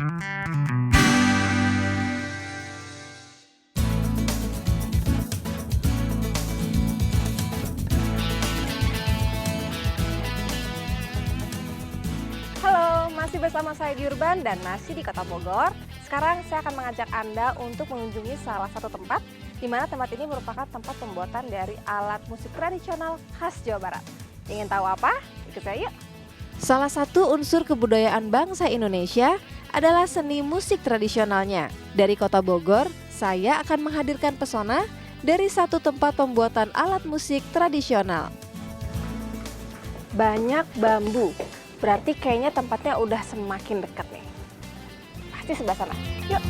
Halo, masih bersama saya di Urban dan masih di Kota Bogor. Sekarang saya akan mengajak Anda untuk mengunjungi salah satu tempat di mana tempat ini merupakan tempat pembuatan dari alat musik tradisional khas Jawa Barat. Ingin tahu apa? Ikut saya yuk. Salah satu unsur kebudayaan bangsa Indonesia adalah seni musik tradisionalnya. Dari Kota Bogor, saya akan menghadirkan pesona dari satu tempat pembuatan alat musik tradisional. Banyak bambu, berarti kayaknya tempatnya udah semakin dekat nih. Pasti sebelah sana. Yuk.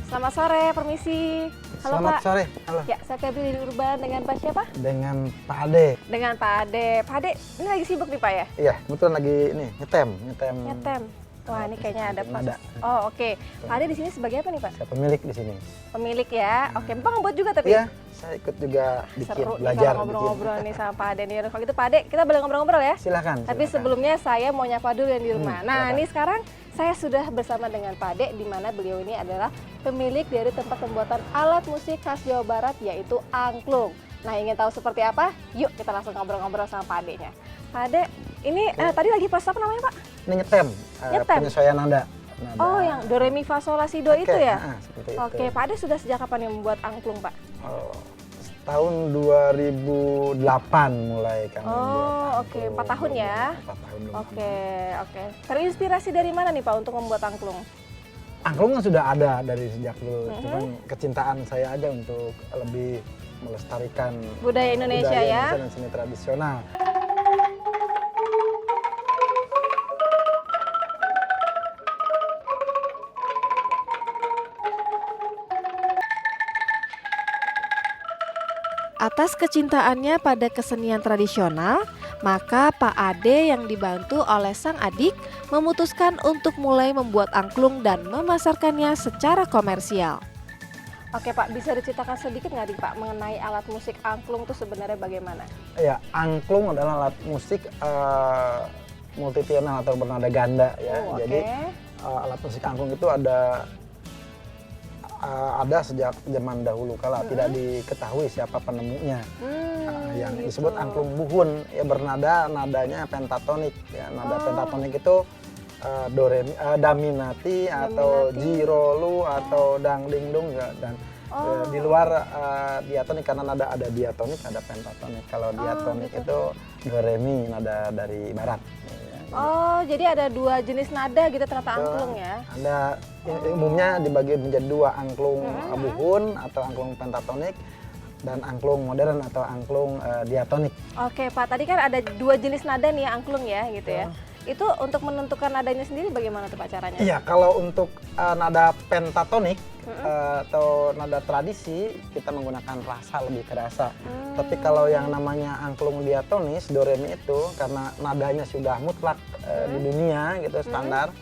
Selamat sore, permisi. Halo Selamat Pak. sore. Halo. Ya, saya Febri di Urban dengan Pak siapa? Dengan Pak Ade. Dengan Pak Ade. Pak Ade, ini lagi sibuk nih Pak ya? Iya, kebetulan lagi ini nyetem. Nyetem. Wah, ini kayaknya ada Nada. proses. Oh, oke. Pak Ade di sini sebagai apa nih Pak? Saya pemilik di sini. Pemilik ya. Oke, Bapak ngebuat juga tapi? Iya, saya ikut juga bikin, Seru nih belajar kalau ngobrol-ngobrol nih sama Pak Ade nih. Kalau gitu Pak Ade, kita boleh ngobrol-ngobrol ya? Silakan. Tapi sebelumnya saya mau nyapa dulu yang di rumah. Nah, silakan. ini sekarang saya sudah bersama dengan Pak Ade, di mana beliau ini adalah pemilik dari tempat pembuatan alat musik khas Jawa Barat, yaitu angklung. Nah, ingin tahu seperti apa? Yuk kita langsung ngobrol-ngobrol sama Pak Ade-nya. Pak Ade, ini tadi lagi proses apa namanya Pak? Ini nyetem. Nyetem? Penyesuaian nada. Oh, yang do re mi fa sol la si do itu ya? Seperti Oke, itu. Pak Ade sudah sejak kapan yang membuat angklung, Pak? Oh, tahun 2008 mulai kami Oh, membuat oke. angklung. 4 tahun ya? 4 tahun. Oke. Terinspirasi dari mana nih Pak untuk membuat angklung? Angklung kan sudah ada dari sejak dulu, Mhm. cuman kecintaan saya aja untuk lebih melestarikan Budaya Indonesia ya? dan seni tradisional. Atas kecintaannya pada kesenian tradisional, maka Pak Ade yang dibantu oleh sang adik memutuskan untuk mulai membuat angklung dan memasarkannya secara komersial. Oke Pak, bisa diceritakan sedikit nggak nih Pak mengenai alat musik angklung itu sebenarnya bagaimana? Ya, angklung adalah alat musik multitonal atau bernada ganda ya. Oh, Jadi oke. alat musik angklung itu ada sejak zaman dahulu kala, tidak diketahui siapa penemunya. Yang Gitu. disebut angklung buhun ya, nadanya pentatonik ya. Nada pentatonik itu do re mi, daminati atau Daminati. jirolu atau dangdingdung ya, dan di luar diatonik karena ada diatonik, ada pentatonik. Kalau diatonik gitu. itu do re mi, nada dari barat. Oh, jadi ada dua jenis nada gitu ternyata angklung ya? Ada umumnya dibagi menjadi dua, angklung buhun atau angklung pentatonik dan angklung modern atau angklung diatonik. Oke Pak, tadi kan ada dua jenis nada nih ya, angklung ya gitu ya. Itu untuk menentukan nadanya sendiri bagaimana tuh Pak caranya? Iya, kalau untuk nada pentatonik atau nada tradisi kita menggunakan rasa, lebih ke rasa. Tapi kalau yang namanya angklung diatonis, do re mi itu karena nadanya sudah mutlak di dunia gitu standar,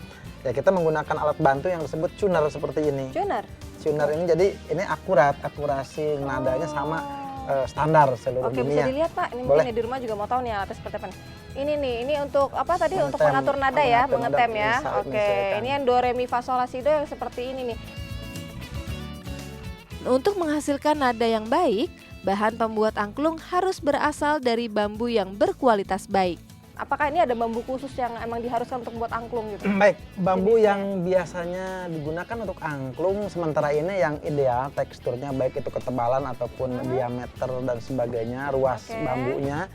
ya kita menggunakan alat bantu yang disebut tuner seperti ini. Tuner? Tuner ini jadi ini akurasi nadanya sama standar seluruh Oke, dunia. bisa dilihat Pak. Ini Boleh. mungkin di rumah juga mau tahu nih alatnya seperti apa nih. Ini nih, ini untuk apa tadi? Untuk Mengetem, mengatur nada ya, mengatur nada, mengetem ya. menyesuaikan. Oke, ini yang do re mi fa sol la si do yang seperti ini nih. Untuk menghasilkan nada yang baik, bahan pembuat angklung harus berasal dari bambu yang berkualitas baik. Apakah ini ada bambu khusus yang emang diharuskan untuk membuat angklung gitu? Baik, bambu yang biasanya digunakan untuk angklung sementara ini yang ideal teksturnya, baik itu ketebalan ataupun diameter dan sebagainya, ruas Oke. bambunya,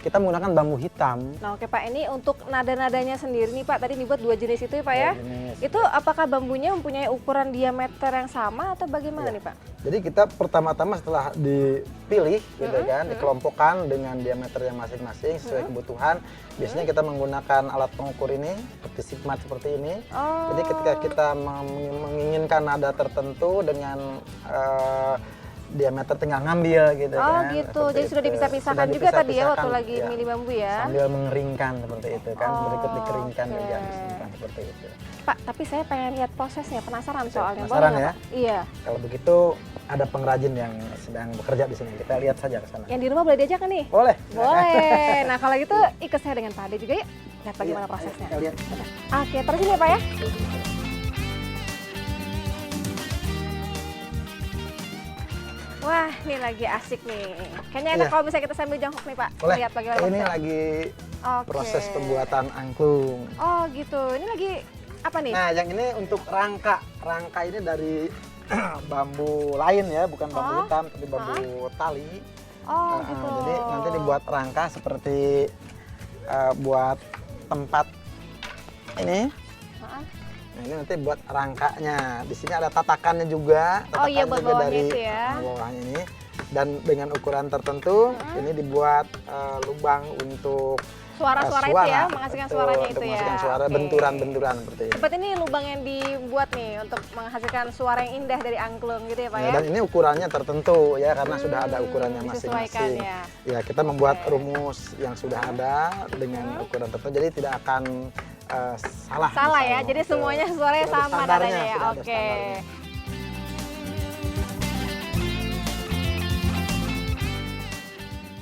kita menggunakan bambu hitam. Nah oke Pak, ini untuk nada-nadanya sendiri nih Pak, tadi dibuat dua jenis itu ya Pak ya? Dua jenis. Itu apakah bambunya mempunyai ukuran diameter yang sama atau bagaimana Iya. nih Pak? Jadi kita pertama-tama setelah dipilih gitu kan, dikelompokkan dengan diameternya masing-masing sesuai kebutuhan. Biasanya kita menggunakan alat pengukur ini seperti sigmat seperti ini. Oh. Jadi ketika kita menginginkan nada tertentu dengan diameter tinggal ngambil gitu Oh kan. gitu, seperti jadi sudah itu. dipisah-pisahkan Sudah juga tadi ya waktu dipisah-pisahkan, lagi ya. milih bambu ya. Sambil mengeringkan seperti itu kan, berikut Oh, dikeringkan oke. juga disimpan seperti itu. Pak, tapi saya pengen lihat prosesnya, penasaran soalnya. penasaran Boleh nggak, ya? Pak? Iya. Kalau begitu ada pengrajin yang sedang bekerja di sini. Kita lihat saja ke sana. Yang di rumah boleh diajak kan nih? Boleh. Boleh. Nah kalau gitu ikut saya dengan Pak Ade juga yuk. Lihat bagaimana Iya, prosesnya. kita lihat. Oke, terus ini ya Pak ya. Wah, ini lagi asik nih. Kayaknya enak Iya. kalau misalnya kita sambil jongkok nih Pak. Boleh. Lihat bagaimana Ini prosesnya. lagi Oke. proses pembuatan angklung. Oh gitu. Ini lagi apa nih? Nah, yang ini untuk rangka. Rangka ini dari bambu lain ya, bukan bambu Oh. hitam, tapi bambu tali. Oh gitu. Jadi nanti dibuat rangka seperti buat tempat ini. Heeh. Nah, ini nanti buat rangkanya. Di sini ada tatakannya juga. Oh iya, Tatakan buat juga bawahnya itu ya. bawahnya ini. Dan dengan ukuran tertentu, ini dibuat lubang untuk Suara-suara itu ya, menghasilkan Betul, suaranya untuk itu ya. menghasilkan suara, Oke. benturan-benturan seperti ini. Seperti ini lubang yang dibuat nih untuk menghasilkan suara yang indah dari angklung gitu ya Pak Ya, ya. dan ini ukurannya tertentu ya, karena sudah ada ukurannya disesuaikan masing-masing. ya. Ya, kita membuat Oke. rumus yang sudah ada dengan ukuran tertentu, jadi tidak akan salah. Salah ya, misalnya. jadi Betul. semuanya suaranya Sudah ada sama standarnya, nadanya ya. sudah ada Oke. standarnya.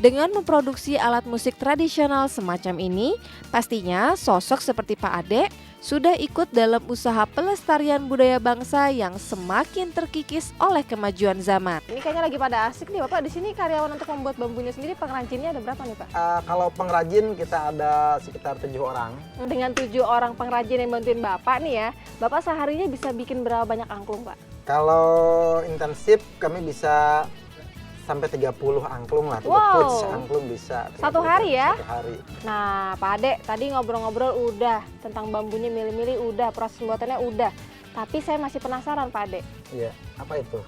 Dengan memproduksi alat musik tradisional semacam ini, pastinya sosok seperti Pak Ade sudah ikut dalam usaha pelestarian budaya bangsa yang semakin terkikis oleh kemajuan zaman. Ini kayaknya lagi pada asik nih Bapak. Di sini karyawan untuk membuat bambunya sendiri, pengrajinnya ada berapa nih Pak? Kalau pengrajin kita ada sekitar 7 orang. Dengan 7 orang pengrajin yang bantuin Bapak nih ya, Bapak seharinya bisa bikin berapa banyak angklung Pak? Kalau intensif kami bisa sampai 30 angklung lah, 30 Wow. puts angklung bisa. Satu hari ya? Satu hari. Nah Pak Ade, tadi ngobrol-ngobrol udah, tentang bambunya milih-milih udah, proses pembuatannya udah. Tapi saya masih penasaran Pak Ade. Iya, apa itu?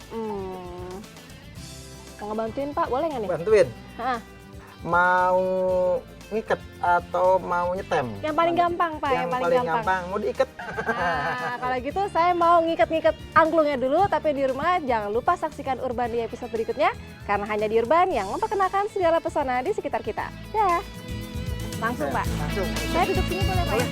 Mau ngebantuin Pak, boleh nggak nih? Bantuin. Hah, Mau ngiket atau mau nyetem? yang paling gampang Pak, Yang paling gampang. Mau diikat? Nah, kalau gitu saya mau ngikat-ngikat angklungnya dulu, tapi di rumah jangan lupa saksikan Urban di episode berikutnya, karena hanya di Urban yang memperkenalkan segala pesona di sekitar kita. Dah. Langsung Pak. Langsung. Saya duduk sini boleh Pak? ya?